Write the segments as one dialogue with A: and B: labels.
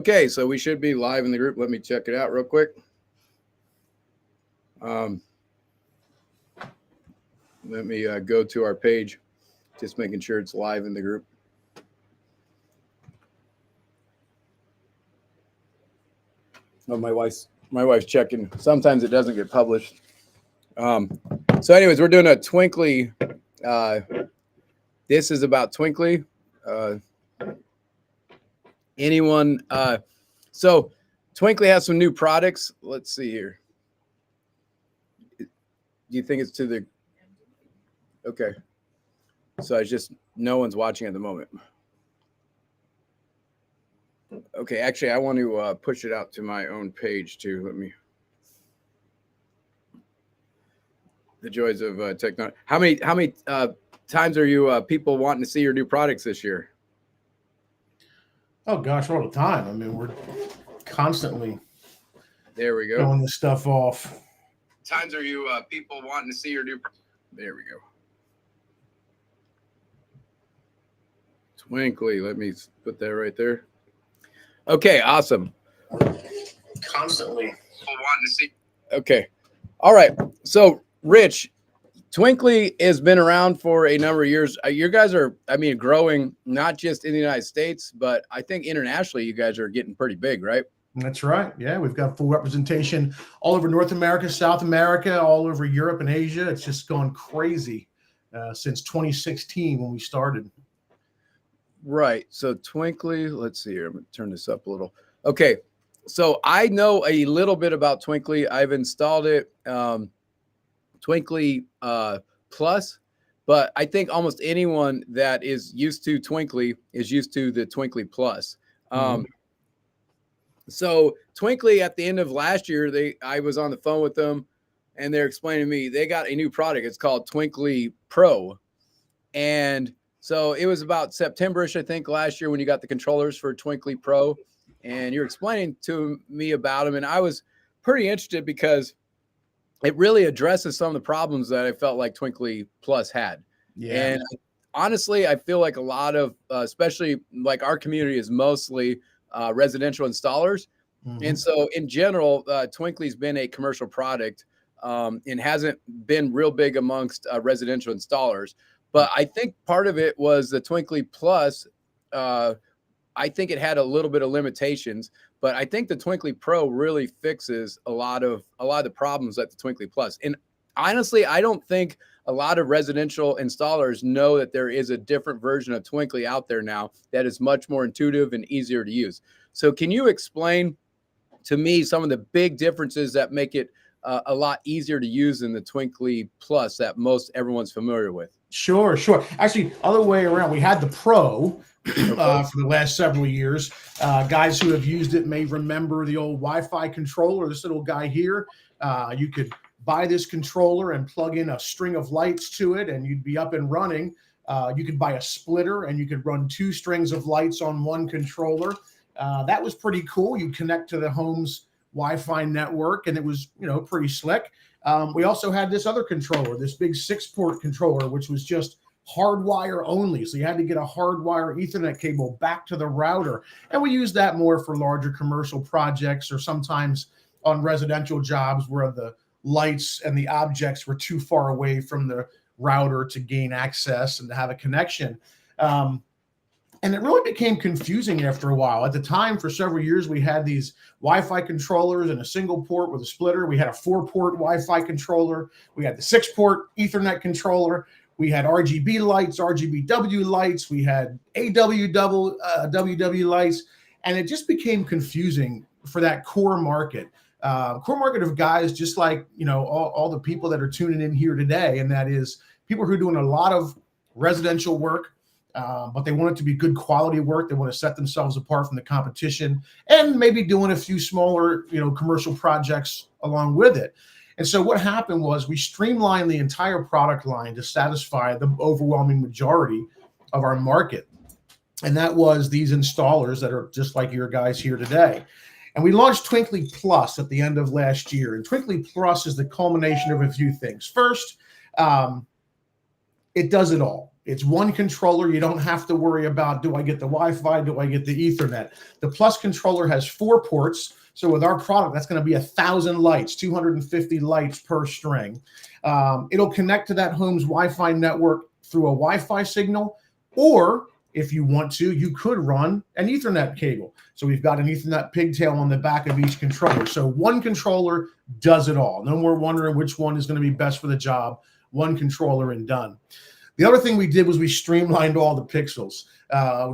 A: Okay, so we should be live in the group. Let me check it out real quick. Let me go to our page, just making sure it's live in the group. Oh, my wife's checking. Sometimes it doesn't get published. So, anyways, we're doing a Twinkly. This is about Twinkly. Anyone? So, Twinkly has some new products. Let's see here. Do you think it's to the? Okay. So it's just no one's watching at the moment. Okay, actually, I want to push it out to my own page too. Let me. The joys of technology. How many times are you people wanting to see your new products this year?
B: Oh gosh, all the time. I mean, we're constantly.
A: There we go.
B: Showing this stuff off.
A: Times are you people wanting to see your new? There we go. Twinkly. Let me put that right there. Okay, awesome.
B: Constantly
A: wanting to see. Okay. All right. So, Rich, Twinkly has been around for a number of years. You guys are, growing not just in the United States, but I think internationally you guys are getting pretty big, right?
B: That's right. Yeah, we've got full representation all over North America, South America, all over Europe and Asia. It's just gone crazy since 2016 when we started.
A: Right. So Twinkly, let's see here. I'm going to turn this up a little. Okay. So I know a little bit about Twinkly. I've installed it, Twinkly Plus, but I think almost anyone that is used to Twinkly is used to the Twinkly Plus. So Twinkly at the end of last year, I was on the phone with them and they're explaining to me they got a new product. It's called Twinkly Pro. And so it was about September-ish, I think, last year when you got the controllers for Twinkly Pro, and you're explaining to me about them. And I was pretty interested because it really addresses some of the problems that I felt like Twinkly Plus had. Yeah. And honestly, I feel like a lot of, especially like our community is mostly residential installers. And so in general, Twinkly's been a commercial product and hasn't been real big amongst residential installers. But I think part of it was the Twinkly Plus. I think it had a little bit of limitations, but I think the Twinkly Pro really fixes a lot of the problems that the Twinkly Plus. And honestly, I don't think a lot of residential installers know that there is a different version of Twinkly out there now that is much more intuitive and easier to use. So can you explain to me some of the big differences that make it a lot easier to use than the Twinkly Plus that most everyone's familiar with?
B: Sure. Actually, other way around. We had the Pro for the last several years. Guys who have used it may remember the old Wi-Fi controller, this little guy here. You could buy this controller and plug in a string of lights to it, and you'd be up and running. You could buy a splitter, and you could run 2 strings of lights on one controller. That was pretty cool. You connect to the home's Wi-Fi network, and it was, pretty slick. We also had this other controller, this big 6-port controller, which was just hardwire only. So you had to get a hardwire Ethernet cable back to the router. And we use that more for larger commercial projects or sometimes on residential jobs where the lights and the objects were too far away from the router to gain access and to have a connection. And it really became confusing after a while. At the time, for several years, we had these Wi-Fi controllers and a single port with a splitter. We had a 4-port Wi-Fi controller. We had the 6-port Ethernet controller. We had RGB lights, RGBW lights. We had WW lights. And it just became confusing for that core market. Core market of guys just like, all the people that are tuning in here today. And that is people who are doing a lot of residential work, but they want it to be good quality work. They want to set themselves apart from the competition and maybe doing a few smaller, commercial projects along with it. And so what happened was we streamlined the entire product line to satisfy the overwhelming majority of our market. And that was these installers that are just like your guys here today. And we launched Twinkly Plus at the end of last year. And Twinkly Plus is the culmination of a few things. First, it does it all. It's one controller. You don't have to worry about, do I get the Wi-Fi? Do I get the Ethernet? The Plus controller has 4 ports. So with our product, that's going to be 1,000 lights, 250 lights per string. It'll connect to that home's Wi-Fi network through a Wi-Fi signal, or if you want to, you could run an Ethernet cable. So we've got an Ethernet pigtail on the back of each controller. So one controller does it all. No more wondering which one is going to be best for the job. One controller and done. The other thing we did was we streamlined all the pixels.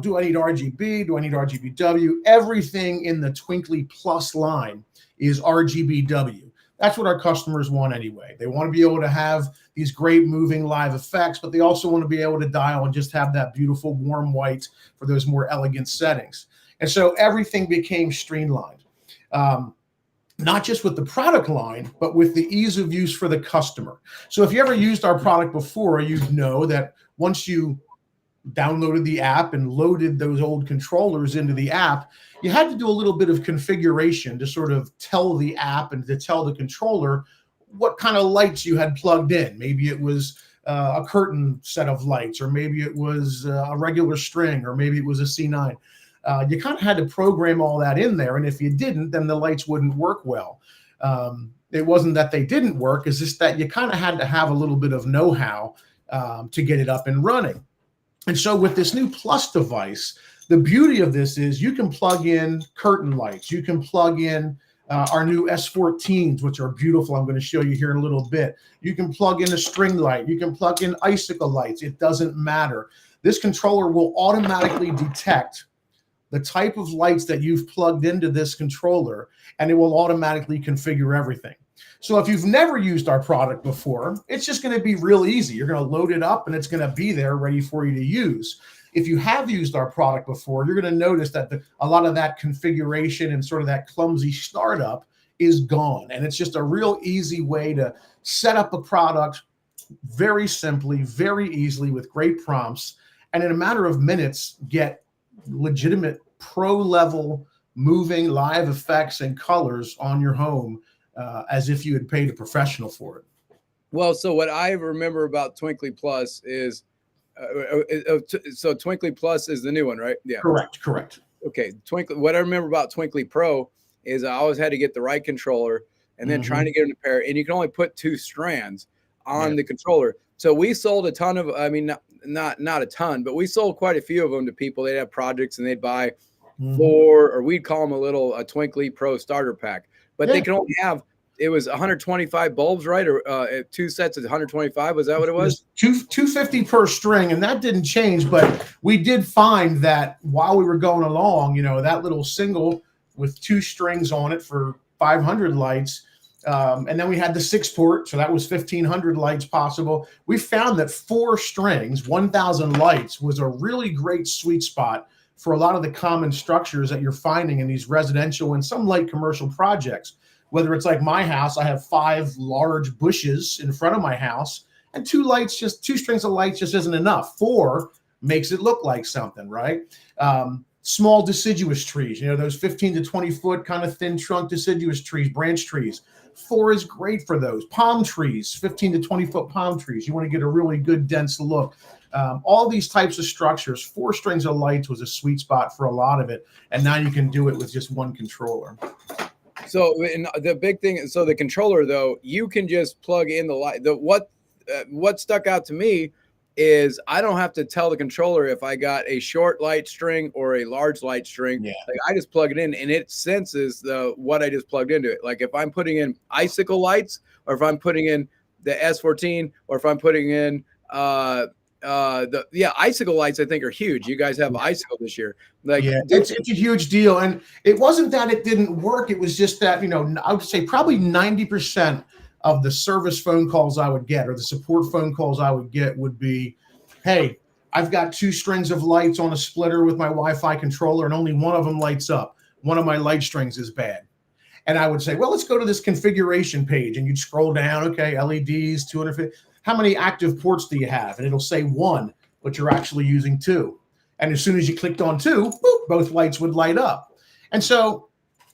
B: Do I need RGB? Do I need RGBW? Everything in the Twinkly Plus line is RGBW. That's what our customers want anyway. They want to be able to have these great moving live effects, but they also want to be able to dial and just have that beautiful warm white for those more elegant settings. And so everything became streamlined, not just with the product line, but with the ease of use for the customer. So if you ever used our product before, you'd know that once you downloaded the app and loaded those old controllers into the app, you had to do a little bit of configuration to sort of tell the app and to tell the controller what kind of lights you had plugged in. Maybe it was a curtain set of lights, or maybe it was a regular string, or maybe it was a C9. You kind of had to program all that in there. And if you didn't, then the lights wouldn't work well. It wasn't that they didn't work, it's just that you kind of had to have a little bit of know-how to get it up and running. And so with this new Plus device, the beauty of this is you can plug in curtain lights. You can plug in our new S14s, which are beautiful. I'm going to show you here in a little bit. You can plug in a string light. You can plug in icicle lights. It doesn't matter. This controller will automatically detect the type of lights that you've plugged into this controller, and it will automatically configure everything. So if you've never used our product before, it's just going to be real easy. You're going to load it up and it's going to be there ready for you to use. If you have used our product before, you're going to notice that a lot of that configuration and sort of that clumsy startup is gone. And it's just a real easy way to set up a product very simply, very easily with great prompts, and in a matter of minutes, get legitimate pro level moving live effects and colors on your home as if you had paid a professional for it.
A: Well, so what I remember about Twinkly Plus is, so Twinkly Plus is the new one, right? Yeah.
B: Correct.
A: Okay. What I remember about Twinkly Pro is I always had to get the right controller and then trying to get them to pair, and you can only put 2 strands on the controller. So we sold a ton of, I mean, not a ton, but we sold quite a few of them to people. They'd have projects and they'd buy 4, or we'd call them a Twinkly Pro starter pack, but they can only have, it was 125 bulbs, right? Or 2 sets of 125. Was that what it was?
B: 250 per string. And that didn't change, but we did find that while we were going along, that little single with 2 strings on it for 500 lights. And then we had the 6 port. So that was 1,500 lights possible. We found that 4 strings, 1,000 lights was a really great sweet spot for a lot of the common structures that you're finding in these residential and some light commercial projects. Whether it's like my house, I have 5 large bushes in front of my house, and 2 strings of lights just isn't enough. 4 makes it look like something, right? Small deciduous trees, those 15 to 20 foot kind of thin trunk deciduous trees, branch trees. 4 is great for those. Palm trees, 15 to 20 foot palm trees. You want to get a really good dense look. All these types of structures, 4 strings of lights was a sweet spot for a lot of it. And now you can do it with just one controller.
A: So the big thing, so the controller though, you can just plug in the light. What stuck out to me is I don't have to tell the controller if I got a short light string or a large light string.
B: Yeah.
A: Like I just plug it in and it senses what I just plugged into it. Like if I'm putting in icicle lights, or if I'm putting in the S14, or if I'm putting in icicle lights, I think are huge. You guys have icicle this year.
B: It's a huge deal. And it wasn't that it didn't work. It was just that, I would say probably 90% of the service phone calls I would get, or the support phone calls I would get, would be, hey, I've got 2 strings of lights on a splitter with my Wi-Fi controller and only one of them lights up. One of my light strings is bad. And I would say, well, let's go to this configuration page. And you'd scroll down, okay, LEDs, 250. How many active ports do you have? And it'll say 1, but you're actually using 2. And as soon as you clicked on 2, boop, both lights would light up. And so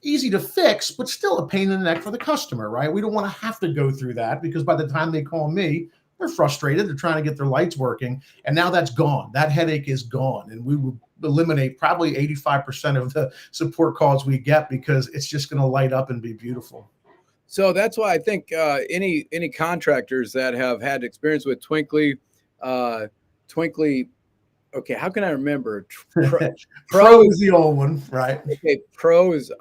B: easy to fix, but still a pain in the neck for the customer, right? We don't want to have to go through that, because by the time they call me, they're frustrated. They're trying to get their lights working. And now that's gone. That headache is gone. And we will eliminate probably 85% of the support calls we get because it's just going to light up and be beautiful.
A: So that's why I think any contractors that have had experience with Twinkly, okay, how can I remember?
B: Pro is the old one, right?
A: Okay, Pro is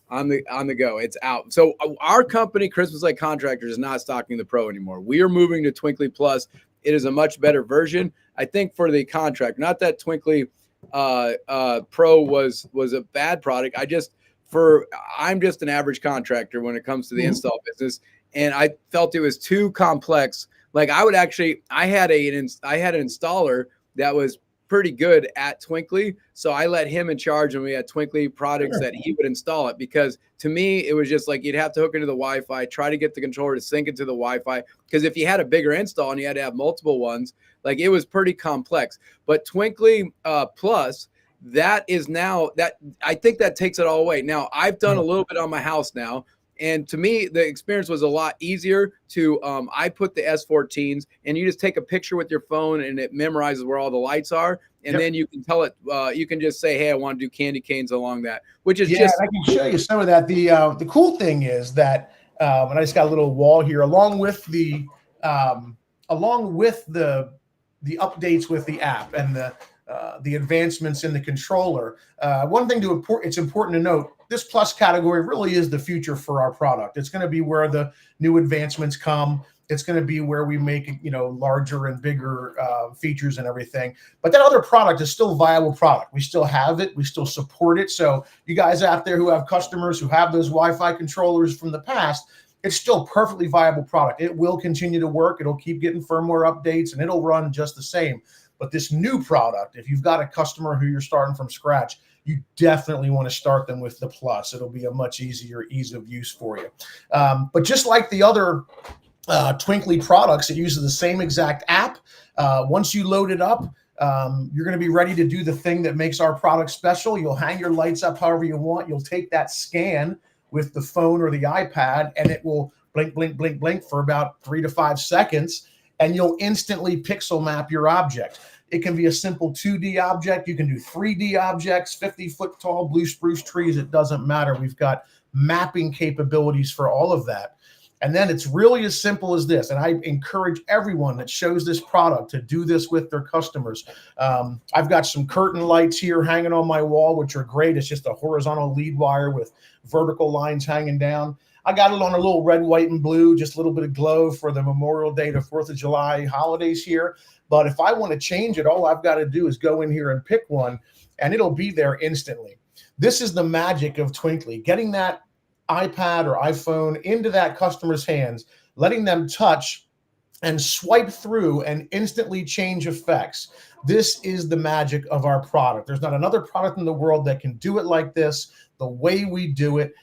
A: on the go. It's out. So our company, Christmas Light Contractors, is not stocking the Pro anymore. We are moving to Twinkly Plus. It is a much better version, I think, for the contract. Not that Twinkly Pro was a bad product. I'm just an average contractor when it comes to the install business, and I felt it was too complex. Like I had an installer that was pretty good at Twinkly, so I let him in charge, and we had Twinkly products that he would install it, because to me it was just like you'd have to hook into the Wi-Fi, try to get the controller to sync into the Wi-Fi, because if you had a bigger install and you had to have multiple ones, like it was pretty complex. But Twinkly Plus, that is now that I think that takes it all away. Now I've done a little bit on my house now, and to me the experience was a lot easier to I put the S14s, and you just take a picture with your phone and it memorizes where all the lights are, and then you can tell it you can just say, hey, I want to do candy canes along that, which is just
B: I can show you some of that. The cool thing is that and I just got a little wall here along with the updates with the app and the advancements in the controller. One thing it's important to note, this Plus category really is the future for our product. It's going to be where the new advancements come. It's going to be where we make, larger and bigger features and everything. But that other product is still a viable product. We still have it. We still support it. So you guys out there who have customers who have those Wi-Fi controllers from the past, it's still a perfectly viable product. It will continue to work. It'll keep getting firmware updates, and it'll run just the same. But this new product, if you've got a customer who you're starting from scratch, you definitely want to start them with the Plus. It'll be a much easier ease of use for you. But just like the other Twinkly products, it uses the same exact app. Once you load it up, you're going to be ready to do the thing that makes our product special. You'll hang your lights up however you want. You'll take that scan with the phone or the iPad, and it will blink, blink, blink, blink for about 3 to 5 seconds, and you'll instantly pixel map your object. It can be a simple 2D object. You can do 3D objects, 50-foot tall blue spruce trees. It doesn't matter. We've got mapping capabilities for all of that. And then it's really as simple as this. And I encourage everyone that shows this product to do this with their customers. I've got some curtain lights here hanging on my wall, which are great. It's just a horizontal lead wire with vertical lines hanging down. I got it on a little red, white, and blue, just a little bit of glow for the Memorial Day to 4th of July holidays here. But if I want to change it, all I've got to do is go in here and pick one, and it'll be there instantly. This is the magic of Twinkly, getting that iPad or iPhone into that customer's hands, letting them touch and swipe through and instantly change effects. This is the magic of our product. There's not another product in the world that can do it like this, the way we do it.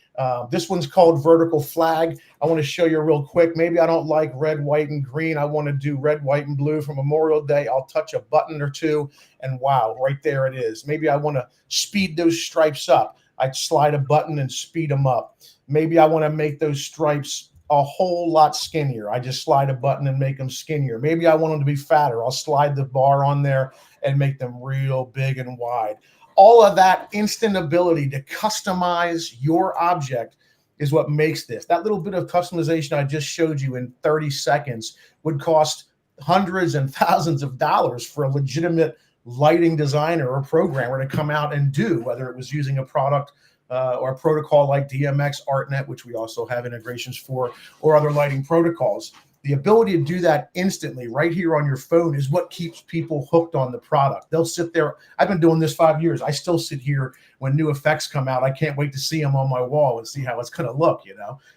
B: This one's called Vertical Flag. I want to show you real quick. Maybe I don't like red, white, and green. I want to do red, white, and blue for Memorial Day. I'll touch a button or two, and wow, right there it is. Maybe I want to speed those stripes up. I'd slide a button and speed them up. Maybe I want to make those stripes a whole lot skinnier. I just slide a button and make them skinnier. Maybe I want them to be fatter. I'll slide the bar on there and make them real big and wide. All of that instant ability to customize your object is what makes this. That little bit of customization I just showed you in 30 seconds would cost hundreds and thousands of dollars for a legitimate lighting designer or programmer to come out and do, whether it was using a product or a protocol like DMX ArtNet, which we also have integrations for, or other lighting protocols. The ability to do that instantly right here on your phone is what keeps people hooked on the product. They'll sit there. I've been doing this 5 years. I still sit here when new effects come out. I can't wait to see them on my wall and see how it's going to look.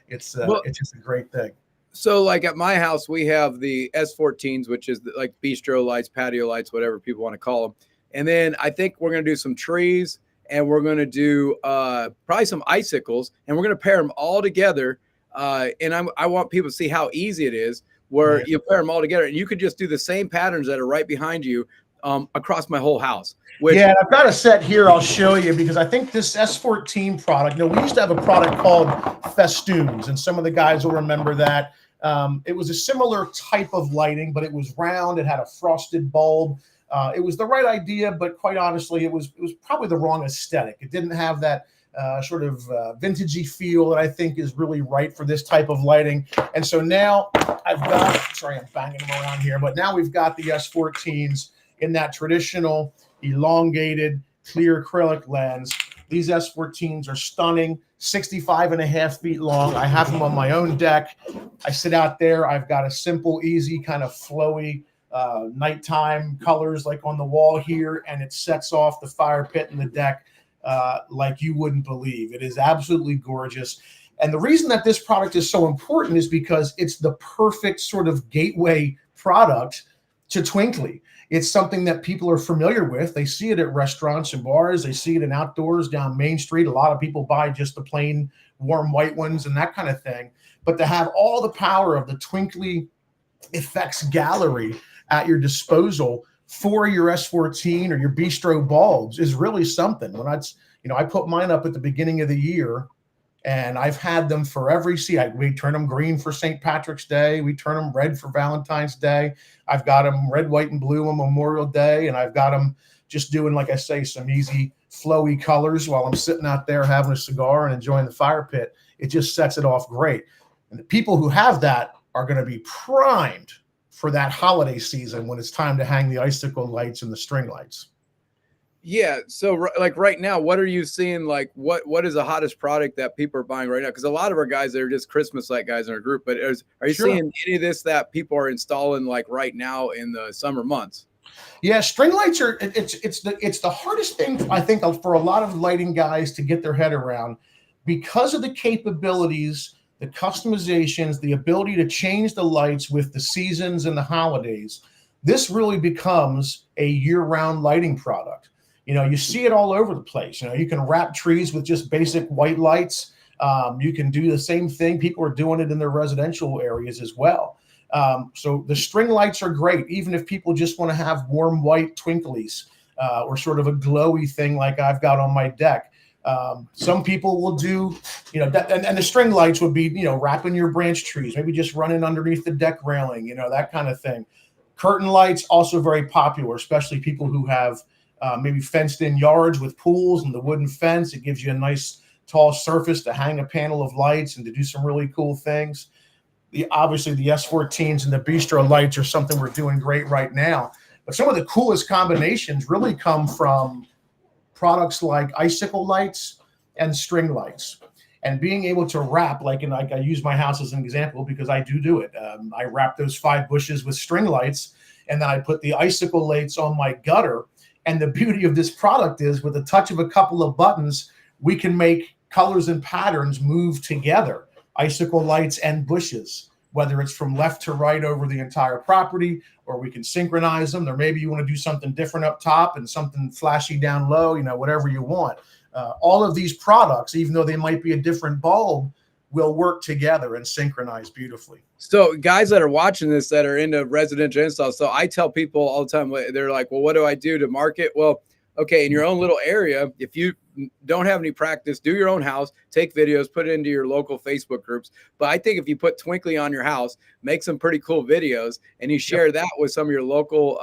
B: It's just a great thing.
A: So like at my house, we have the S14s, which is like bistro lights, patio lights, whatever people want to call them. And then I think we're going to do some trees, and we're going to do probably some icicles, and we're going to pair them all together. And I want people to see how easy it is, where you pair them all together, and you could just do the same patterns that are right behind you across my whole house.
B: And I've got a set here I'll show you, because I think this S14 product, we used to have a product called Festoons, and some of the guys will remember that. It was a similar type of lighting, but it was round. It had a frosted bulb. It was the right idea, but quite honestly, it was probably the wrong aesthetic. It didn't have that sort of vintagey feel that I think is really right for this type of lighting. And so now I've got, sorry, I'm banging them around here, but now we've got the S14s in that traditional elongated clear acrylic lens. These S14s are stunning, 65.5 feet long. I have them on my own deck. I sit out there. I've got a simple, easy, kind of flowy nighttime colors like on the wall here, and it sets off the fire pit in the deck like you wouldn't believe. It is absolutely gorgeous. And the reason that this product is so important is because it's the perfect sort of gateway product to Twinkly. It's something that people are familiar with. They see it at restaurants and bars. They see it in outdoors down Main Street. A lot of people buy just the plain warm white ones and that kind of thing. But to have all the power of the Twinkly effects gallery at your disposal for your S14 or your bistro bulbs is really something. When I put mine up at the beginning of the year, and I've had them for every season. We turn them green for St. Patrick's Day. We turn them red for Valentine's Day. I've got them red, white, and blue on Memorial Day. And I've got them just doing, like I say, some easy flowy colors while I'm sitting out there having a cigar and enjoying the fire pit. It just sets it off great. And the people who have that are going to be primed for that holiday season when it's time to hang the icicle lights and the string lights.
A: Yeah. So like right now, what are you seeing? Like what is the hottest product that people are buying right now? Because a lot of our guys that are just Christmas light guys in our group, but are you seeing any of this that people are installing like right now in the summer months?
B: Yeah, string lights are it's the hardest thing I think for a lot of lighting guys to get their head around because of the capabilities, the customizations, the ability to change the lights with the seasons and the holidays. This really becomes a year-round lighting product. You see it all over the place. You can wrap trees with just basic white lights. You can do the same thing. People are doing it in their residential areas as well. So the string lights are great, even if people just want to have warm white twinklies or sort of a glowy thing like I've got on my deck. Some people will do, and the string lights would be, wrapping your branch trees, maybe just running underneath the deck railing, that kind of thing. Curtain lights, also very popular, especially people who have maybe fenced in yards with pools and the wooden fence. It gives you a nice tall surface to hang a panel of lights and to do some really cool things. Obviously the S14s and the bistro lights are something we're doing great right now. But some of the coolest combinations really come from products like icicle lights and string lights. And being able to wrap, like I use my house as an example because I do it. I wrap those 5 bushes with string lights, and then I put the icicle lights on my gutter. And the beauty of this product is with a touch of a couple of buttons, we can make colors and patterns move together, icicle lights and bushes, whether it's from left to right over the entire property, or we can synchronize them. Or maybe you want to do something different up top and something flashy down low, whatever you want. All of these products, even though they might be a different bulb, will work together and synchronize beautifully.
A: So guys that are watching this that are into residential installs, so I tell people all the time, they're like, well, what do I do to market? Well, okay, in your own little area, if you don't have any practice, do your own house, take videos, put it into your local Facebook groups. But I think if you put Twinkly on your house, make some pretty cool videos, and you share that with some of your local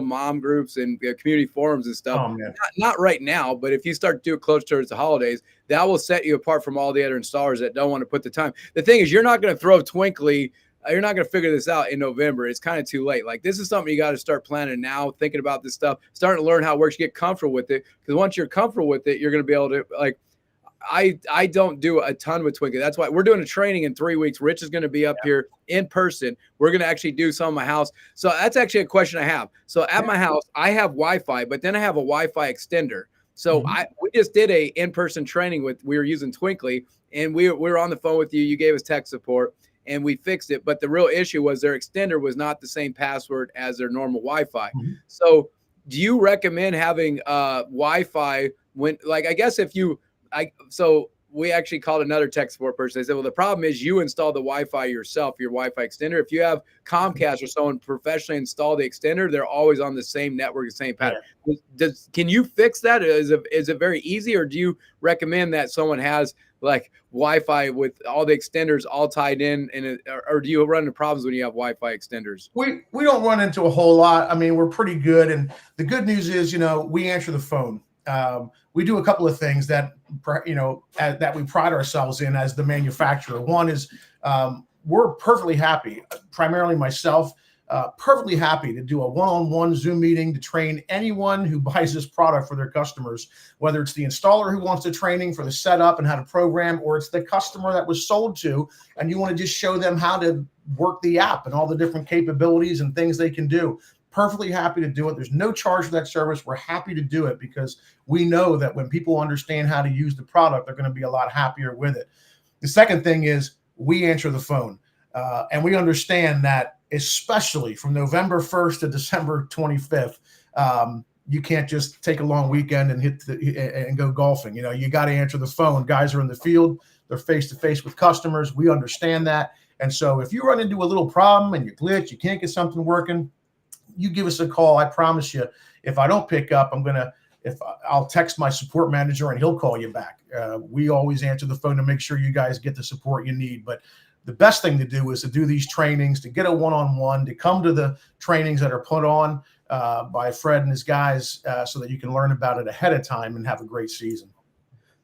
A: mom groups and community forums and stuff. Not right now, but if you start to do it close towards the holidays, that will set you apart from all the other installers that don't want to put the time. The thing is, you're not going to throw Twinkly. You're not going to figure this out in November. It's kind of too late. Like, this is something you got to start planning now, thinking about this stuff, starting to learn how it works, get comfortable with it. Because once you're comfortable with it, you're going to be able to, like, I don't do a ton with Twinkly. That's why we're doing a training in 3 weeks. Rich is going to be up here in person. We're going to actually do some of my house. So that's actually a question I have. So at my house, I have Wi-Fi, but then I have a Wi-Fi extender. So we just did a in-person training we were using Twinkly, and we were on the phone with you. You gave us tech support, and we fixed it. But the real issue was their extender was not the same password as their normal Wi-Fi. So do you recommend having Wi-Fi when, like, I guess if you, so we actually called another tech support person. They said, well, the problem is you install the Wi-Fi yourself, your Wi-Fi extender. If you have Comcast or someone professionally install the extender, they're always on the same network, the same pattern. Yeah. Can you fix that? Is it very easy, or do you recommend that someone has like Wi-Fi with all the extenders all tied in, or do you run into problems when you have Wi-Fi extenders?
B: We don't run into a whole lot. I mean, we're pretty good. And the good news is, we answer the phone. We do a couple of things that, that we pride ourselves in as the manufacturer. One is we're perfectly happy, primarily myself, perfectly happy to do a one-on-one Zoom meeting to train anyone who buys this product for their customers, whether it's the installer who wants the training for the setup and how to program, or it's the customer that was sold to, and you want to just show them how to work the app and all the different capabilities and things they can do. Perfectly happy to do it. There's no charge for that service. We're happy to do it because we know that when people understand how to use the product, they're going to be a lot happier with it. The second thing is we answer the phone, and we understand that, especially from November 1st to December 25th, you can't just take a long weekend and go golfing. You got to answer the phone. Guys are in the field. They're face-to-face with customers. We understand that. And so if you run into a little problem and you glitch, you can't get something working, you give us a call. I promise you, if I don't pick up, I'll text my support manager and he'll call you back. We always answer the phone to make sure you guys get the support you need. But the best thing to do is to do these trainings, to get a one-on-one, to come to the trainings that are put on by Fred and his guys, so that you can learn about it ahead of time and have a great season.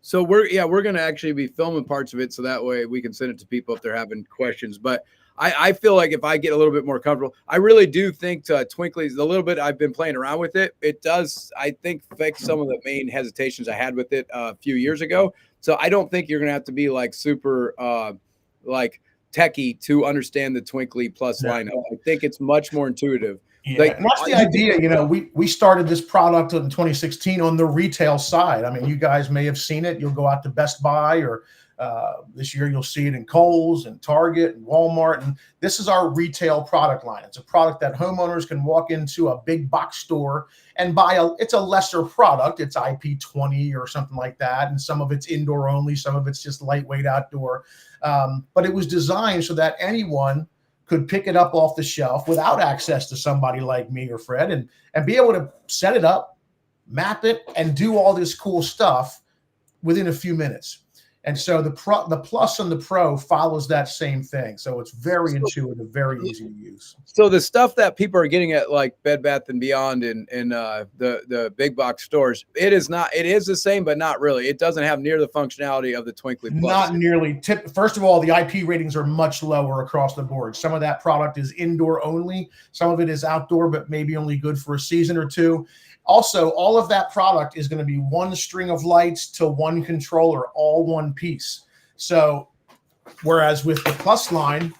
A: So we're going to actually be filming parts of it, so that way we can send it to people if they're having questions. But I feel like if I get a little bit more comfortable, I really do think Twinkly's, the little bit I've been playing around with it, it does, I think, fix some of the main hesitations I had with it a few years ago. So I don't think you're going to have to be like super techie to understand the Twinkly Plus lineup. I think it's much more intuitive.
B: Yeah, and that's the idea. We started this product in 2016 on the retail side. I mean, you guys may have seen it. You'll go out to Best Buy, or this year you'll see it in Kohl's and Target and Walmart. And this is our retail product line. It's a product that homeowners can walk into a big box store and buy. It's a lesser product. It's IP20 or something like that. And some of it's indoor only. Some of it's just lightweight outdoor. But it was designed so that anyone could pick it up off the shelf without access to somebody like me or Fred, and be able to set it up, map it, and do all this cool stuff within a few minutes. And so the Plus and the Pro follows that same thing. So it's very intuitive, very easy to use.
A: So the stuff that people are getting at like Bed Bath & Beyond and the big box stores, it is the same, but not really. It doesn't have near the functionality of the Twinkly Plus.
B: Not nearly. First of all, the IP ratings are much lower across the board. Some of that product is indoor only. Some of it is outdoor, but maybe only good for a season or two. Also, all of that product is going to be one string of lights to one controller, all one piece. So whereas with the Plus line,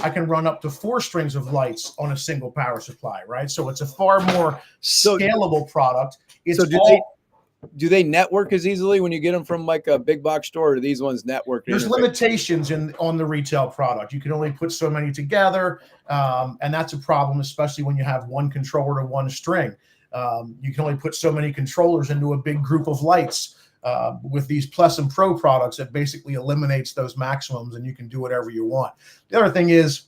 B: I can run up to 4 strings of lights on a single power supply, right? So it's a far more scalable product.
A: Do they network as easily when you get them from like a big box store, or do these ones network?
B: There's limitations on the retail product. You can only put so many together, and that's a problem, especially when you have one controller to one string. You can only put so many controllers into a big group of lights. With these Plus and Pro products, it basically eliminates those maximums, and you can do whatever you want. The other thing is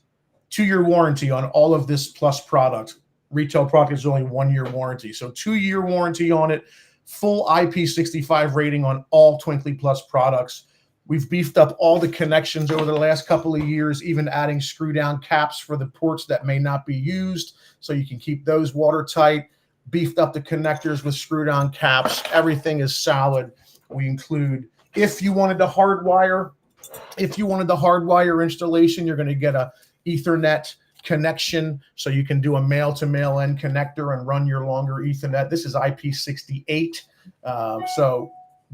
B: 2-year warranty on all of this Plus product. Retail product is only 1-year warranty. So 2-year warranty on it, full IP65 rating on all Twinkly Plus products. We've beefed up all the connections over the last couple of years, even adding screw down caps for the ports that may not be used, so you can keep those watertight. Beefed up the connectors with screw-down caps. Everything is solid. We include, if you wanted the hardwire installation, you're going to get a Ethernet connection, so you can do a male-to-male end connector and run your longer Ethernet. This is IP68, so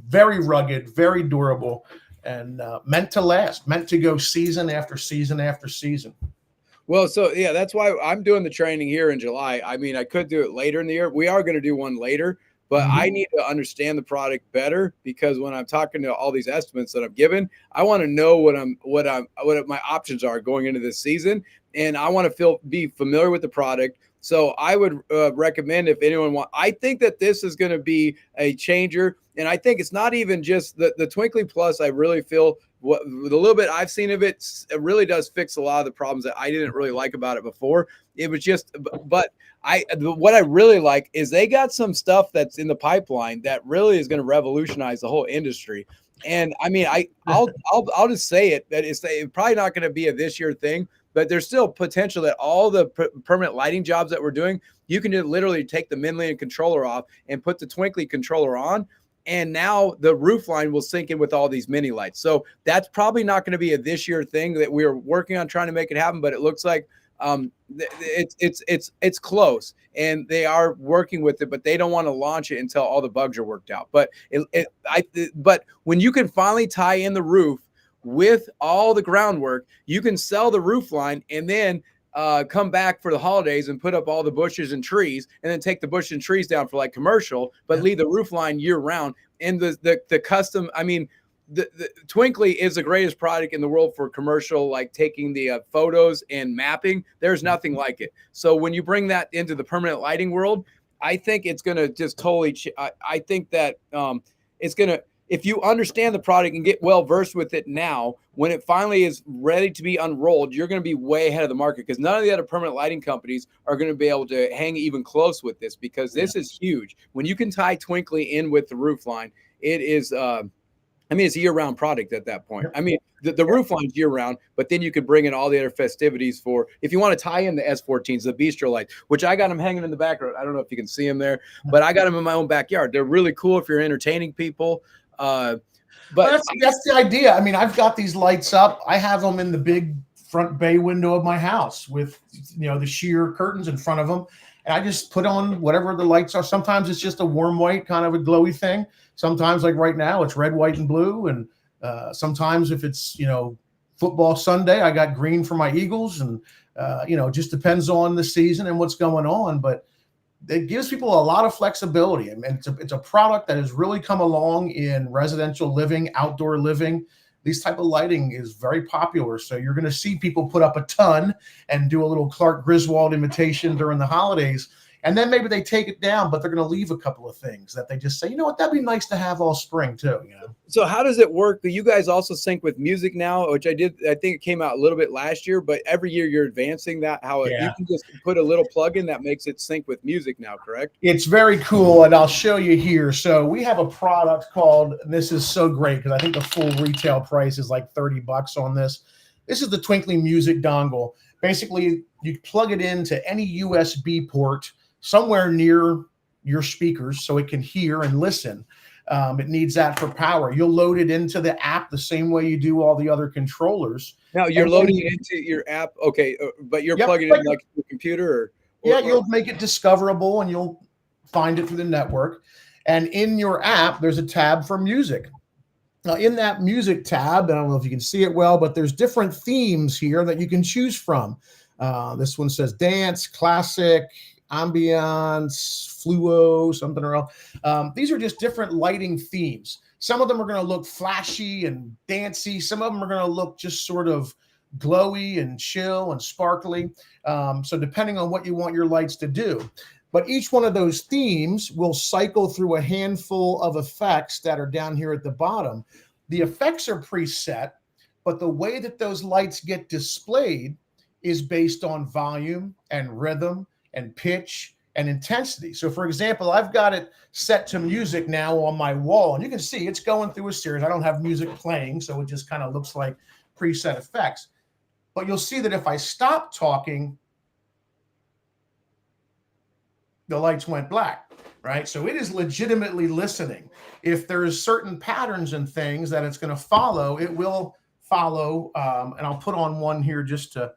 B: very rugged, very durable, and meant to last, meant to go season after season after season.
A: Well, so yeah, that's why I'm doing the training here in July. I mean, I could do it later in the year. We are going to do one later, but I need to understand the product better, because when I'm talking to all these estimates that I'm given, I want to know what my options are going into this season, and I want to be familiar with the product So I would recommend if anyone I think that this is going to be a changer. And I think it's not even just the Twinkly Plus. I really feel the little bit I've seen of it really does fix a lot of the problems that I didn't really like about it before. It was just, but what I really like is they got some stuff that's in the pipeline that really is going to revolutionize the whole industry. And I mean, I'll just say it that it's probably not going to be a this year thing, but there's still potential that all the permanent lighting jobs that we're doing, you can just literally take the Minland controller off and put the Twinkly controller on. And now the roof line will sync in with all these mini lights. So that's probably not going to be a this year thing that we're working on trying to make it happen, but it looks like it's close and they are working with it, but they don't want to launch it until all the bugs are worked out. But but when you can finally tie in the roof with all the groundwork, you can sell the roof line and then come back for the holidays and put up all the bushes and trees, and then take the bushes and trees down for like commercial, but leave the roof line year round. And the custom, I mean, the Twinkly is the greatest product in the world for commercial, like taking the photos and mapping. There's nothing like it. So when you bring that into the permanent lighting world, I think it's going to just totally, I think that it's going to, if you understand the product and get well versed with it now, when it finally is ready to be unrolled, you're going to be way ahead of the market, because none of the other permanent lighting companies are going to be able to hang even close with this, because this is huge. When you can tie Twinkly in with the roof line, it is, I mean, it's a year-round product at that point. I mean, the roof line's year-round, but then you could bring in all the other festivities for, if you want to tie in the S14s, the bistro lights, which I got them hanging in the background. I don't know if you can see them there, but I got them in my own backyard. They're really cool if you're entertaining people. But
B: that's the idea. I mean, I've got these lights up. I have them in the big front bay window of my house with, the sheer curtains in front of them. And I just put on whatever the lights are. Sometimes it's just a warm white, kind of a glowy thing. Sometimes, like right now, it's red, white, and blue. And sometimes if it's, football Sunday, I got green for my Eagles. And, it just depends on the season and what's going on. But it gives people a lot of flexibility. I mean, it's a product that has really come along in residential living, outdoor living. These type of lighting is very popular. So you're going to see people put up a ton and do a little Clark Griswold imitation during the holidays. And then maybe they take it down, but they're going to leave a couple of things that they just say, that'd be nice to have all spring too.
A: So how does it work? You guys also sync with music now, which I think it came out a little bit last year, but every year you're advancing that, you can just put a little plug-in that makes it sync with music now, correct?
B: It's very cool, and I'll show you here. So we have a product called, this is so great because I think the full retail price is like $30 on this. This is the Twinkly Music dongle. Basically, you plug it into any USB port somewhere near your speakers so it can hear and listen. It needs that for power. You'll load it into the app the same way you do all the other controllers.
A: Now you're loading it into your app, okay, but you're plugging it in like your computer,
B: you'll make it discoverable and you'll find it through the network. And in your app, there's a tab for music. Now, in that music tab, I don't know if you can see it well, but there's different themes here that you can choose from. This one says dance, classic, ambiance, fluo, something or else. These are just different lighting themes. Some of them are going to look flashy and dancey. Some of them are going to look just sort of glowy and chill and sparkly. So depending on what you want your lights to do. But each one of those themes will cycle through a handful of effects that are down here at the bottom. The effects are preset, but the way that those lights get displayed is based on volume and rhythm and pitch and intensity. So for example, I've got it set to music now on my wall, and you can see it's going through a series. I don't have music playing, so it just kind of looks like preset effects. But you'll see that if I stop talking, the lights went black, right? So it is legitimately listening. If there's certain patterns and things that it's going to follow, it will follow. And I'll put on one here just to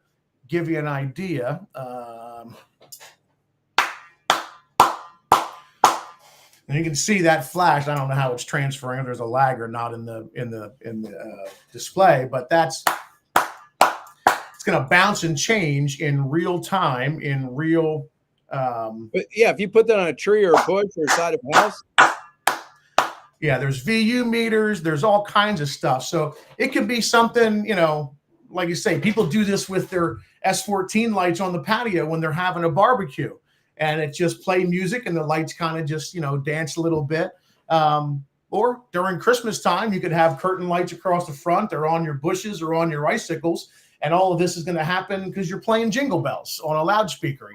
B: give you an idea. And you can see that flash. I don't know how it's transferring, if there's a lag or not in the display, but it's going to bounce and change in real time, in real.
A: But yeah, if you put that on a tree or a bush or side of a house.
B: Yeah, there's VU meters. There's all kinds of stuff. So it could be something, like you say, people do this with their S14 lights on the patio when they're having a barbecue, and it just play music and the lights kind of just, dance a little bit. Or during Christmas time, you could have curtain lights across the front or on your bushes or on your icicles. And all of this is going to happen because you're playing Jingle Bells on a loudspeaker,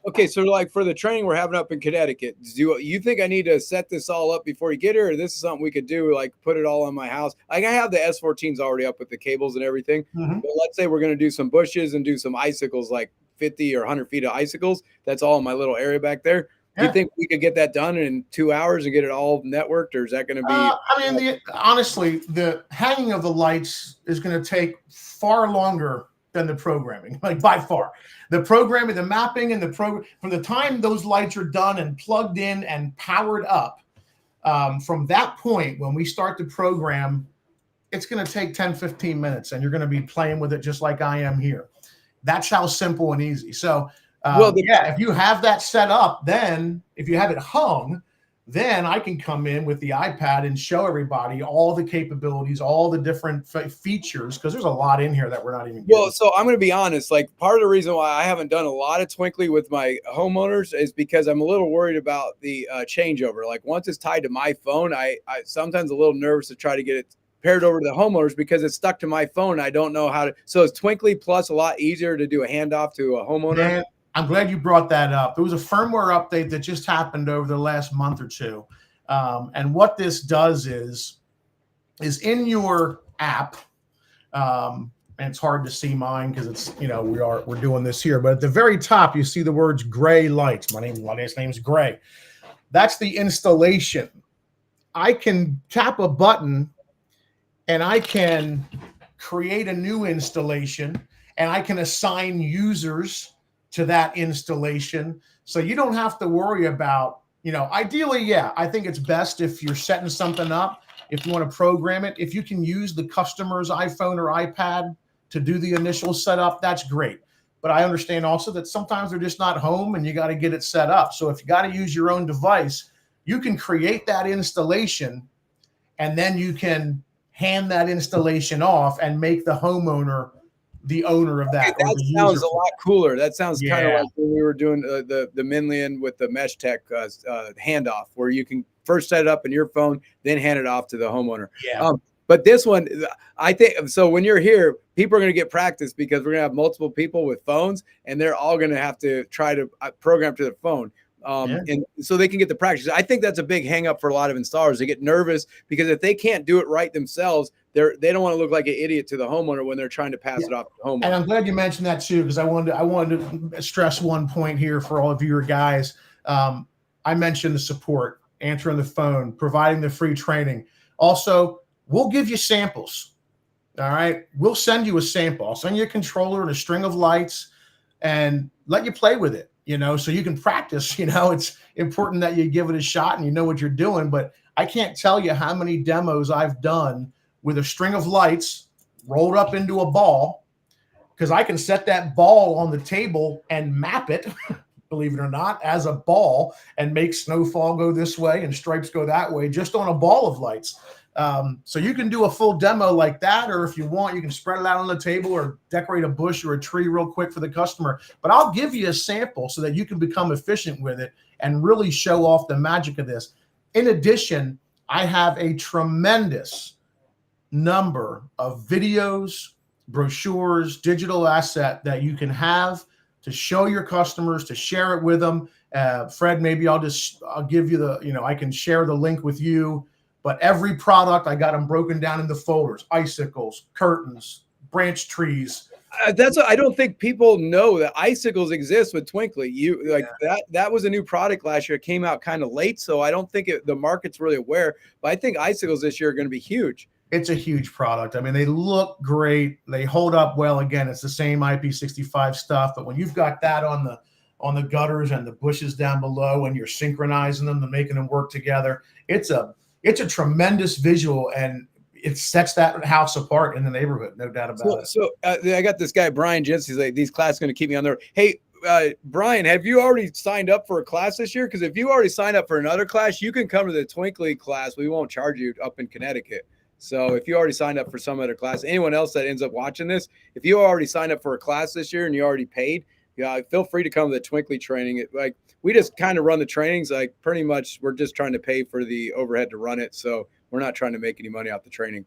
A: Okay, so like for the training we're having up in Connecticut, do you think I need to set this all up before you get here, or this is something we could do, like put it all on my house? Like I have the S14s already up with the cables and everything, but let's say we're going to do some bushes and do some icicles, like 50 or 100 feet of icicles. That's all in my little area back there. Do you think we could get that done in 2 hours and get it all networked, or is that going to be?
B: Honestly, the hanging of the lights is going to take far longer than the programming, like by far. The programming, the mapping, and the program, from the time those lights are done and plugged in and powered up, from that point, when we start to program, it's going to take 10, 15 minutes, and you're going to be playing with it just like I am here. That's how simple and easy. So, if you have that set up, then if you have it hung, then I can come in with the iPad and show everybody all the capabilities, all the different features, because there's a lot in here that we're not even getting.
A: Well, so I'm going to be honest, like part of the reason why I haven't done a lot of Twinkly with my homeowners is because I'm a little worried about the changeover. Like once it's tied to my phone, I sometimes a little nervous to try to get it paired over to the homeowners because it's stuck to my phone. I don't know how to. So is Twinkly Plus a lot easier to do a handoff to a homeowner?
B: Man, I'm glad you brought that up. There was a firmware update that just happened over the last month or two. And what this does is in your app, and it's hard to see mine because it's, we're doing this here, but at the very top, you see the words gray lights. My name's Gray. That's the installation. I can tap a button and I can create a new installation, and I can assign users to that installation. So you don't have to worry about, ideally, I think it's best if you're setting something up, if you want to program it, if you can use the customer's iPhone or iPad to do the initial setup, that's great. But I understand also that sometimes they're just not home and you got to get it set up. So if you got to use your own device, you can create that installation, and then you can hand that installation off and make the homeowner the owner of that.
A: Okay, that sounds a lot cooler. That sounds kind of like when we were doing the Minlian with the Mesh Tech handoff, where you can first set it up in your phone, then hand it off to the homeowner.
B: Yeah.
A: But this one, I think, so when you're here, people are going to get practice because we're going to have multiple people with phones, and they're all going to have to try to program to their phone. And so they can get the practice. I think that's a big hang up for a lot of installers. They get nervous because if they can't do it right themselves, they don't want to look like an idiot to the homeowner when they're trying to pass it off to the homeowner.
B: And I'm glad you mentioned that too, because I wanted to stress one point here for all of you guys. I mentioned the support, answering the phone, providing the free training. Also, we'll give you samples. All right. We'll send you a sample. I'll send you a controller and a string of lights and let you play with it, so you can practice. It's important that you give it a shot and you know what you're doing. But I can't tell you how many demos I've done with a string of lights rolled up into a ball, because I can set that ball on the table and map it, believe it or not, as a ball, and make snowfall go this way and stripes go that way just on a ball of lights. So you can do a full demo like that, or if you want, you can spread it out on the table or decorate a bush or a tree real quick for the customer. But I'll give you a sample so that you can become efficient with it and really show off the magic of this. In addition, I have a tremendous number of videos, brochures, digital asset that you can have to show your customers, to share it with them. Fred, maybe I'll give you I can share the link with you. But every product, I got them broken down into folders: icicles, curtains, branch trees.
A: I don't think people know that icicles exist with Twinkly. That was a new product last year. It came out kind of late, so I don't think the market's really aware. But I think icicles this year are going to be huge.
B: It's a huge product. I mean, they look great. They hold up well. Again, it's the same IP65 stuff, but when you've got that on the gutters and the bushes down below, and you're synchronizing them and making them work together, it's a tremendous visual, and it sets that house apart in the neighborhood, no doubt about it.
A: So I got this guy, Brian Jensen. He's like, these classes are going to keep me on there. Hey, Brian, have you already signed up for a class this year? Because if you already signed up for another class, you can come to the Twinkly class. We won't charge you up in Connecticut. So if you already signed up for some other class, anyone else that ends up watching this, if you already signed up for a class this year and you already paid, yeah, feel free to come to the Twinkly training. Like we just kind of run the trainings, like pretty much we're just trying to pay for the overhead to run it. So we're not trying to make any money off the training.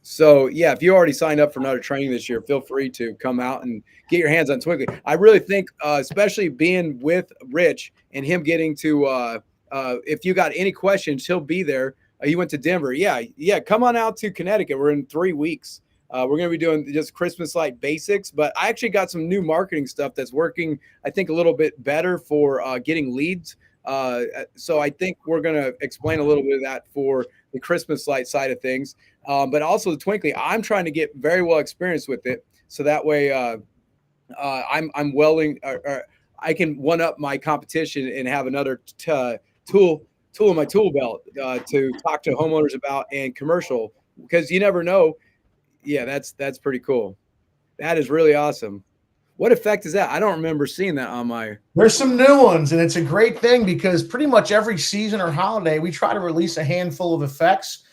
A: So yeah, if you already signed up for another training this year, feel free to come out and get your hands on Twinkly. I really think, especially being with Rich and him getting to, if you got any questions, he'll be there. He went to Denver. Yeah. Come on out to Connecticut. We're in 3 weeks. We're going to be doing just Christmas light basics, but I actually got some new marketing stuff that's working, I think, a little bit better for getting leads. So I think we're going to explain a little bit of that for the Christmas light side of things. But also the Twinkly, I'm trying to get very well experienced with it. So that way I'm willing, or I can one up my competition and have another tool in my tool belt to talk to homeowners about and commercial, because you never know. Yeah, that's pretty cool. That is really awesome. What effect is that? I don't remember seeing that on my.
B: There's some new ones, and it's a great thing because pretty much every season or holiday, we try to release a handful of effects.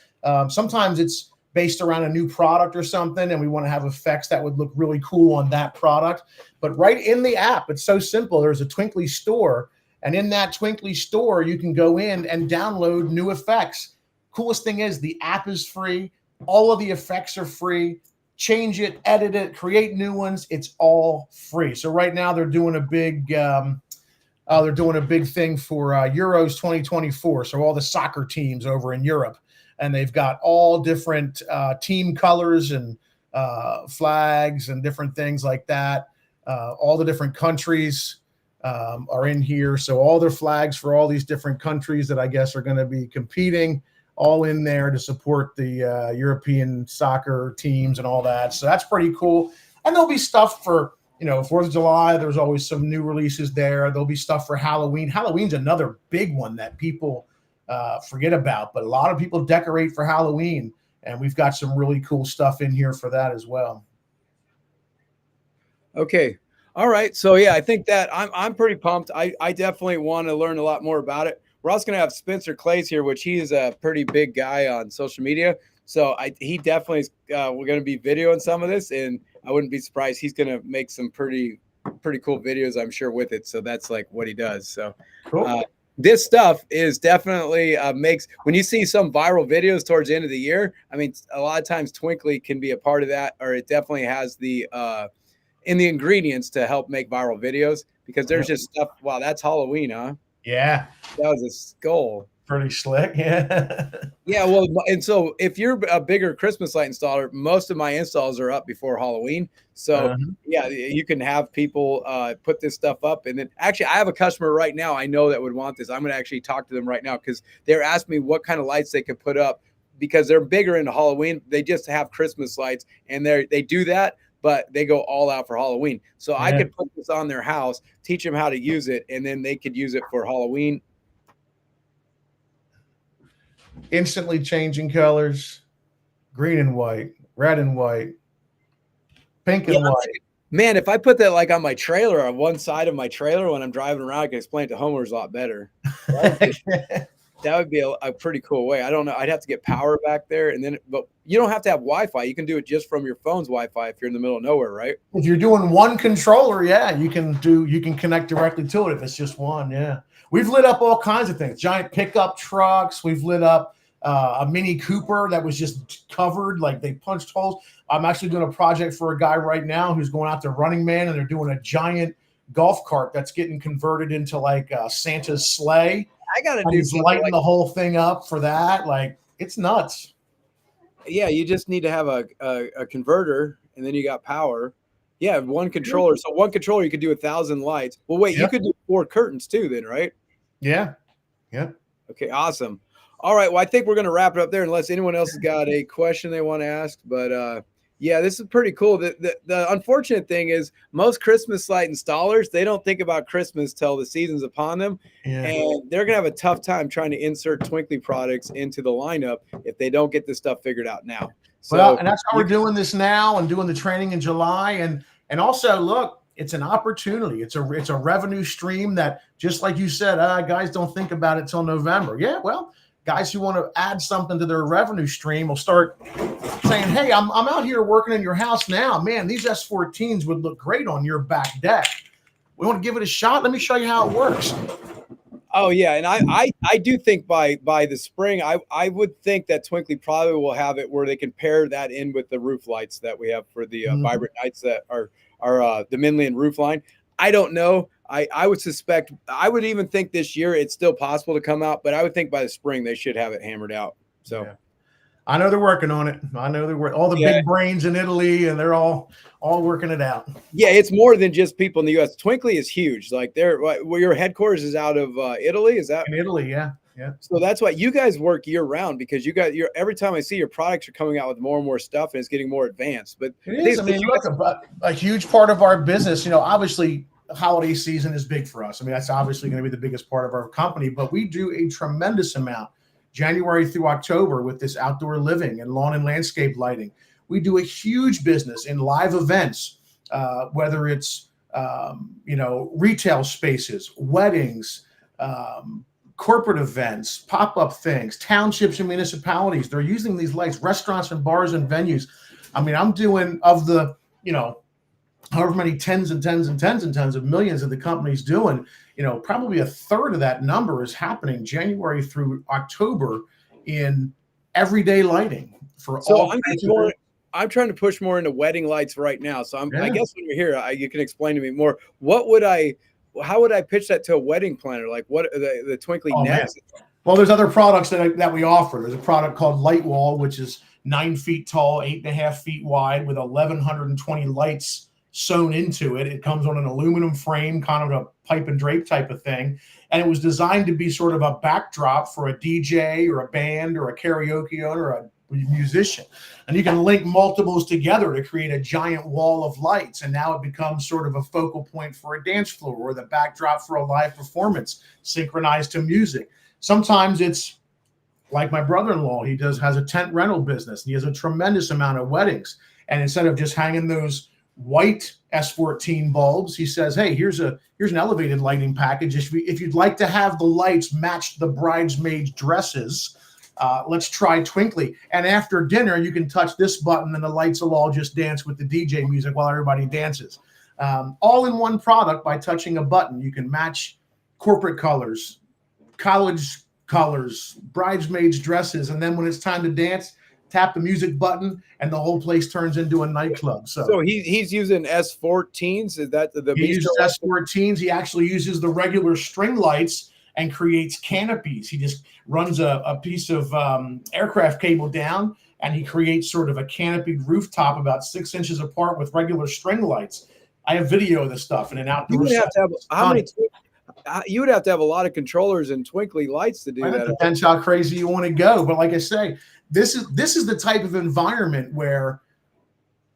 B: Sometimes it's based around a new product or something, and we want to have effects that would look really cool on that product. But right in the app, it's so simple. There's a Twinkly store, and in that Twinkly store, you can go in and download new effects. Coolest thing is the app is free. All of the effects are free. Change it, edit it, create new ones. It's all free. So right now they're doing a big thing for Euros 2024. So all the soccer teams over in Europe, and they've got all different team colors and flags and different things like that. All the different countries are in here. So all their flags for all these different countries that I guess are going to be competing, all in there to support the European soccer teams and all that. So that's pretty cool. And there'll be stuff for, 4th of July. There's always some new releases there. There'll be stuff for Halloween. Halloween's another big one that people forget about, but a lot of people decorate for Halloween, and we've got some really cool stuff in here for that as well.
A: Okay. All right. So yeah, I think that I'm pretty pumped. I definitely want to learn a lot more about it. We're also going to have Spencer Clays here, which he is a pretty big guy on social media. So he definitely is, we're going to be videoing some of this, and I wouldn't be surprised. He's going to make some pretty cool videos, I'm sure, with it. So that's like what he does. So
B: Cool.
A: This stuff is definitely makes, when you see some viral videos towards the end of the year, I mean, a lot of times Twinkly can be a part of that, or it definitely has the in the ingredients to help make viral videos, because there's just stuff. Wow, that's Halloween, huh?
B: Yeah.
A: That was a skull.
B: Pretty slick. Yeah.
A: Yeah. Well, and so if you're a bigger Christmas light installer, most of my installs are up before Halloween. So yeah, you can have people put this stuff up. And then actually I have a customer right now I know that would want this. I'm going to actually talk to them right now, because they're asking me what kind of lights they could put up, because they're bigger into Halloween. They just have Christmas lights, and they do that, but they go all out for Halloween. So I could put this on their house, teach them how to use it, and then they could use it for Halloween.
B: Instantly changing colors, green and white, red and white, pink and white.
A: Man, if I put that like on my trailer, on one side of my trailer when I'm driving around, I can explain it to homeowners a lot better. That would be a pretty cool way. I don't know. I'd have to get power back there, but you don't have to have Wi-Fi. You can do it just from your phone's Wi-Fi if you're in the middle of nowhere, right?
B: If you're doing one controller, yeah, you can connect directly to it if it's just one. Yeah. We've lit up all kinds of things, giant pickup trucks. We've lit up a Mini Cooper that was just covered, like they punched holes. I'm actually doing a project for a guy right now who's going out to Running Man, and they're doing a giant golf cart that's getting converted into like Santa's sleigh.
A: I got to do
B: something lighting the whole thing up for that. Like, it's nuts.
A: Yeah, you just need to have a converter, and then you got power. Yeah, one controller. So one controller, you could do 1,000 lights. Well, wait, you could do 4 curtains too then, right?
B: Yeah. Yeah.
A: Okay, awesome. All right, well, I think we're going to wrap it up there unless anyone else has got a question they want to ask. But yeah, this is pretty cool. The unfortunate thing is most Christmas light installers, they don't think about Christmas till the season's upon them. Yeah. And they're going to have a tough time trying to insert Twinkly products into the lineup if they don't get this stuff figured out now. So,
B: well, and that's how we're doing this now and doing the training in July. And also, look, it's an opportunity. It's a revenue stream that, just like you said, guys don't think about it till November. Yeah, well, guys who want to add something to their revenue stream will start saying, hey, I'm out here working in your house now. Man, these S14s would look great on your back deck. We want to give it a shot. Let me show you how it works.
A: Oh yeah, and I do think by the spring, I would think that Twinkly probably will have it where they can pair that in with the roof lights that we have for the Vibrant Nights that are the Minlian roof line. I don't know. I would suspect, I would even think this year it's still possible to come out, but I would think by the spring they should have it hammered out. So
B: yeah. I know they're working on it. I know they're all the big brains in Italy, and they're all working it out.
A: Yeah, it's more than just people in the U.S. Twinkly is huge. Like where your headquarters is out of Italy, is that
B: in Italy? Yeah, yeah.
A: So that's why you guys work year round, because you got every time I see your products are coming out with more and more stuff, and it's getting more advanced. But
B: it is. I mean, look, a huge part of our business. Obviously, holiday season is big for us. I mean, that's obviously going to be the biggest part of our company. But we do a tremendous amount January through October with this outdoor living and lawn and landscape lighting. We do a huge business in live events, whether it's retail spaces, weddings, corporate events, pop-up things, townships and municipalities. They're using these lights, restaurants and bars and venues. I mean, I'm doing of the, however many tens and tens and tens and tens of millions of the company's doing, probably a third of that number is happening January through October in everyday lighting for all.
A: I'm trying to push more into wedding lights right now. So I guess when you're here, you can explain to me more. How would I pitch that to a wedding planner? Like what the Twinkly Nets?
B: Man. Well, there's other products that we offer. There's a product called Light Wall, which is 9 feet tall, 8.5 feet wide, with 1,120 lights sewn into it. It comes on an aluminum frame, kind of a pipe and drape type of thing. And it was designed to be sort of a backdrop for a DJ or a band or a karaoke owner or a musician. And you can link multiples together to create a giant wall of lights. And now it becomes sort of a focal point for a dance floor or the backdrop for a live performance synchronized to music. Sometimes it's like my brother-in-law, he has a tent rental business, and he has a tremendous amount of weddings. And instead of just hanging those white S14 bulbs, he says, hey, here's an elevated lighting package. If you'd like to have the lights match the bridesmaids' dresses, let's try Twinkly. And after dinner, you can touch this button and the lights will all just dance with the DJ music while everybody dances. All in one product. By touching a button, you can match corporate colors, college colors, bridesmaids' dresses. And then when it's time to dance, tap the music button and the whole place turns into a nightclub. So
A: he's using S14s. Is that
B: he uses S14s? He actually uses the regular string lights and creates canopies. He just runs a piece of aircraft cable down, and he creates sort of a canopied rooftop about 6 inches apart with regular string lights. I have video of this stuff in an outdoor.
A: You would have to have a lot of controllers and Twinkly lights to do that.
B: It depends how crazy you want to go. But like I say, this is the type of environment where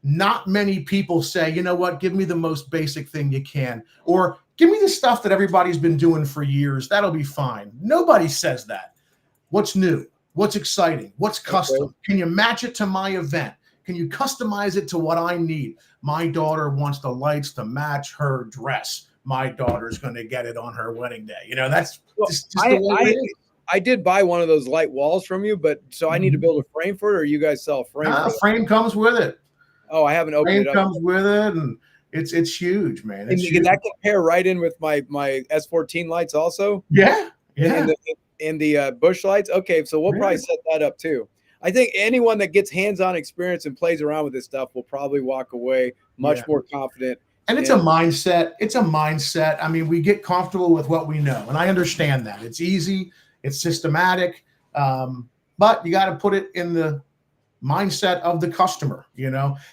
B: not many people say, you know what, give me the most basic thing you can, or give me the stuff that everybody's been doing for years. That'll be fine. Nobody says that. What's new? What's exciting? What's custom? Okay. Can you match it to my event? Can you customize it to what I need? My daughter wants the lights to match her dress. My daughter's going to get it on her wedding day. That's just the way it is.
A: I did buy one of those light walls from you, but so I need to build a frame for it, or you guys sell a frame?
B: A frame comes with it.
A: Oh, I haven't opened it up.
B: Frame comes with it, and it's huge, man.
A: It's huge. That can pair right in with my S14 lights also?
B: Yeah.
A: And the bush lights? Okay, so we'll probably set that up too. I think anyone that gets hands-on experience and plays around with this stuff will probably walk away much more confident.
B: And it's a mindset. It's a mindset. I mean, we get comfortable with what we know, and I understand that. It's easy. It's systematic, but you got to put it in the mindset of the customer.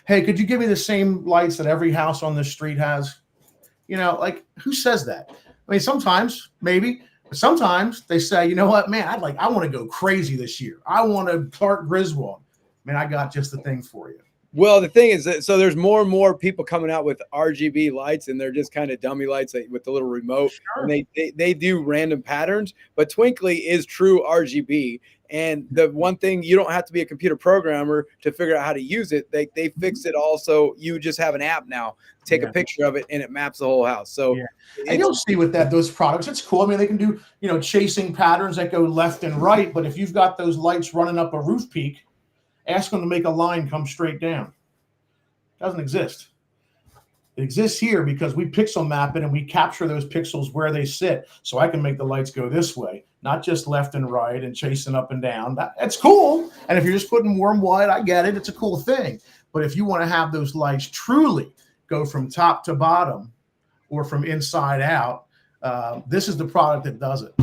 B: Hey, could you give me the same lights that every house on the street has? Like, who says that? I mean, sometimes maybe, but sometimes they say, you know what, man, I want to go crazy this year. I want to Clark Griswold. Man, I got just the thing for you.
A: Well, the thing is that so there's more and more people coming out with RGB lights, and they're just kind of dummy lights with the little remote. Sure. And they do random patterns, but Twinkly is true RGB, And the one thing, you don't have to be a computer programmer to figure out how to use it. They fixed it all, so you just have an app now. Take a picture of it, and it maps the whole house. So
B: and you'll see with those products, it's cool. I mean, they can do chasing patterns that go left and right. But if you've got those lights running up a roof peak, ask them to make a line come straight down. It doesn't exist. It exists here because we pixel map it and we capture those pixels where they sit. So I can make the lights go this way, not just left and right and chasing up and down. That's cool. And if you're just putting warm white, I get it. It's a cool thing. But if you want to have those lights truly go from top to bottom or from inside out, this is the product that does it.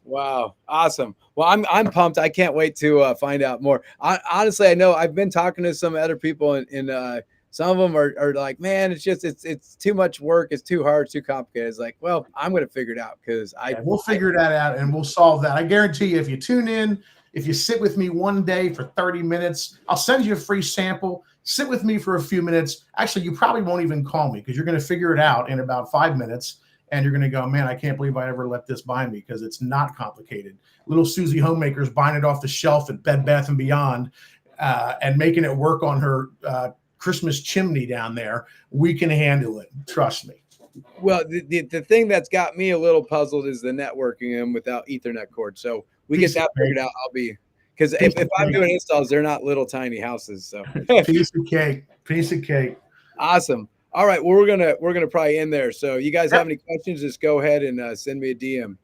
A: Wow. Awesome. Well, I'm pumped. I can't wait to find out more. Honestly, I know I've been talking to some other people and some of them are like, man, it's too much work. It's too hard, too complicated. It's like, well, I'm going to figure it out because
B: we'll figure that out and we'll solve that. I guarantee you, if you tune in, if you sit with me one day for 30 minutes, I'll send you a free sample. Sit with me for a few minutes. Actually, you probably won't even call me because you're going to figure it out in about 5 minutes. And you're going to go, man, I can't believe I ever let this buy me because it's not complicated. Little Susie Homemaker's buying it off the shelf at Bed Bath & Beyond and making it work on her Christmas chimney down there. We can handle it. Trust me.
A: Well, the thing that's got me a little puzzled is the networking them without Ethernet cord. So we get that figured out. I'll be, because if I'm doing installs, they're not little tiny houses. So
B: piece of cake.
A: Awesome. All right. Well, we're gonna probably end there. So you guys have any questions, just go ahead and send me a DM.